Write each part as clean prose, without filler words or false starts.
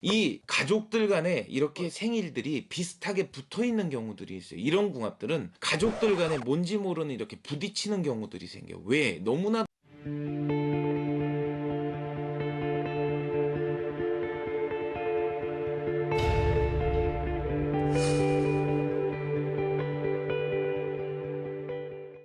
이 가족들 간에 이렇게 생일들이 비슷하게 붙어 있는 경우들이 있어요. 이런 궁합들은 가족들 간에 뭔지 모르는 이렇게 부딪히는 경우들이 생겨요. 왜? 너무나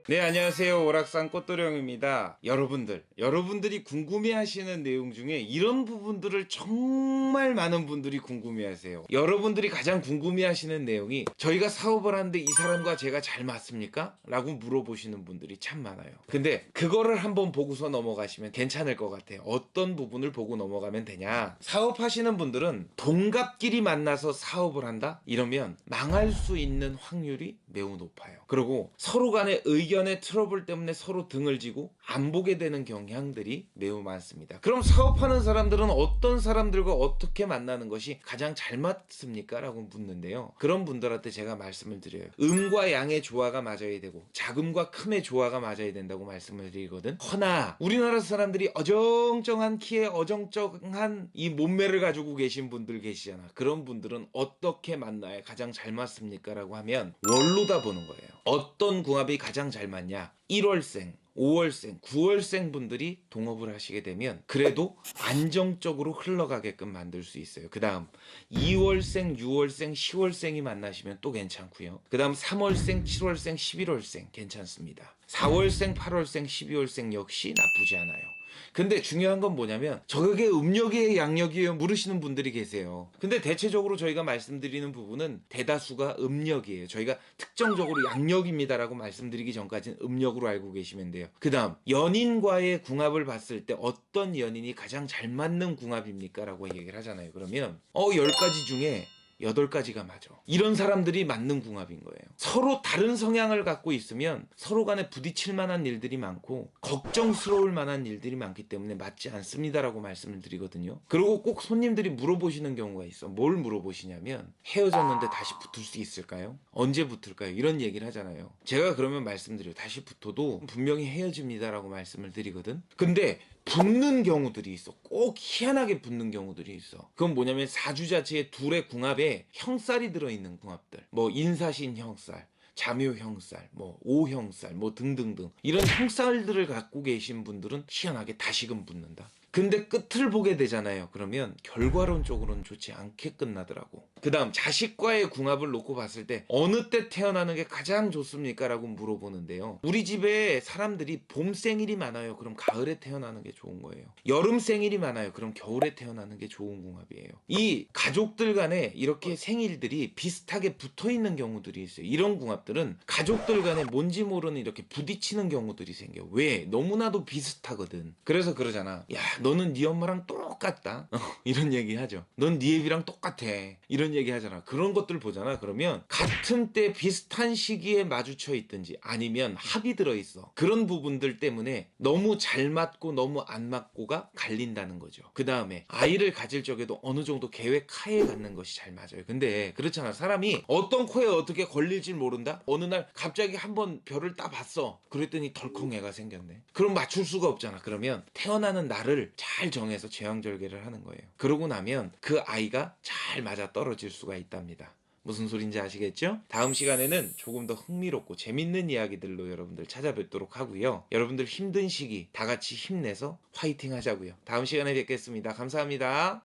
네, 안녕하세요. 오락산 꽃도령입니다. 여러분들이 궁금해하시는 내용 중에 이런 부분들을 정말 많은 분들이 궁금해하세요. 여러분들이 가장 궁금해하시는 내용이 저희가 사업을 하는데 이 사람과 제가 잘 맞습니까? 라고 물어보시는 분들이 참 많아요. 근데 그거를 한번 보고서 넘어가시면 괜찮을 것 같아요. 어떤 부분을 보고 넘어가면 되냐? 사업하시는 분들은 동갑끼리 만나서 사업을 한다? 이러면 망할 수 있는 확률이 매우 높아요. 그리고 서로 간의 의견의 트러블 때문에 서로 등을 지고 안 보게 되는 경향들이 매우 많습니다. 그럼 사업하는 사람들은 어떤 사람들과 어떻게 만나는 것이 가장 잘 맞습니까? 라고 묻는데요. 그런 분들한테 제가 말씀을 드려요. 음과 양의 조화가 맞아야 되고 작음과 큼의 조화가 맞아야 된다고 말씀을 드리거든. 허나 우리나라 사람들이 어정쩡한 키에 어정쩡한 이 몸매를 가지고 계신 분들 계시잖아. 그런 분들은 어떻게 만나야 가장 잘 맞습니까? 라고 하면 월로다 보는 거예요. 어떤 궁합이 가장 잘 맞냐? 1월생, 5월생, 9월생 분들이 동업을 하시게 되면 그래도 안정적으로 흘러가게끔 만들 수 있어요. 그 다음 2월생, 6월생, 10월생이 만나시면 또 괜찮고요. 그 다음 3월생, 7월생, 11월생 괜찮습니다. 4월생, 8월생, 12월생 역시 나쁘지 않아요. 근데 중요한 건 뭐냐면 저게 음력이에요 양력이에요 물으시는 분들이 계세요. 근데 대체적으로 저희가 말씀드리는 부분은 대다수가 음력이에요. 저희가 특정적으로 양력입니다라고 말씀드리기 전까지는 음력으로 알고 계시면 돼요. 그 다음 연인과의 궁합을 봤을 때 어떤 연인이 가장 잘 맞는 궁합입니까? 라고 얘기를 하잖아요. 그러면 10가지 중에 8가지가 맞아. 이런 사람들이 맞는 궁합인 거예요. 서로 다른 성향을 갖고 있으면 서로 간에 부딪힐 만한 일들이 많고 걱정스러울 만한 일들이 많기 때문에 맞지 않습니다라고 말씀을 드리거든요. 그리고 꼭 손님들이 물어보시는 경우가 있어. 뭘 물어보시냐면 헤어졌는데 다시 붙을 수 있을까요? 언제 붙을까요? 이런 얘기를 하잖아요. 제가 그러면 말씀드려요. 다시 붙어도 분명히 헤어집니다라고 말씀을 드리거든. 근데 붙는 경우들이 있어. 꼭 희한하게 붙는 경우들이 있어. 그건 뭐냐면 사주 자체에 둘의 궁합에 형살이 들어있는 궁합들. 뭐 인사신 형살, 자묘 형살, 뭐 오형살, 뭐 등등등 이런 형살들을 갖고 계신 분들은 희한하게 다시금 붙는다. 근데 끝을 보게 되잖아요. 그러면 결과론적으로는 좋지 않게 끝나더라고. 그 다음 자식과의 궁합을 놓고 봤을 때 어느 때 태어나는 게 가장 좋습니까? 라고 물어보는데요. 우리 집에 사람들이 봄 생일이 많아요. 그럼 가을에 태어나는 게 좋은 거예요. 여름 생일이 많아요. 그럼 겨울에 태어나는 게 좋은 궁합이에요. 이 가족들 간에 이렇게 생일들이 비슷하게 붙어 있는 경우들이 있어요. 이런 궁합들은 가족들 간에 뭔지 모르는 이렇게 부딪히는 경우들이 생겨. 왜? 너무나도 비슷하거든. 그래서 그러잖아. 야, 너는 네 엄마랑 똑같다. 이런 얘기 하죠. 넌 네 애비랑 똑같아. 이런 얘기 하잖아. 그런 것들 보잖아. 그러면 같은 때 비슷한 시기에 마주쳐 있든지 아니면 합이 들어 있어. 그런 부분들 때문에 너무 잘 맞고 너무 안 맞고가 갈린다는 거죠. 그 다음에 아이를 가질 적에도 어느 정도 계획하에 갖는 것이 잘 맞아요. 근데 그렇잖아. 사람이 어떤 코에 어떻게 걸릴지 모른다? 어느 날 갑자기 한번 별을 따봤어. 그랬더니 덜컹 애가 생겼네. 그럼 맞출 수가 없잖아. 그러면 태어나는 날을 잘 정해서 제왕절개를 하는 거예요. 그러고 나면 그 아이가 잘 맞아 떨어질 수가 있답니다. 무슨 소린지 아시겠죠? 다음 시간에는 조금 더 흥미롭고 재밌는 이야기들로 여러분들 찾아뵙도록 하고요. 여러분들 힘든 시기 다 같이 힘내서 화이팅 하자고요. 다음 시간에 뵙겠습니다. 감사합니다.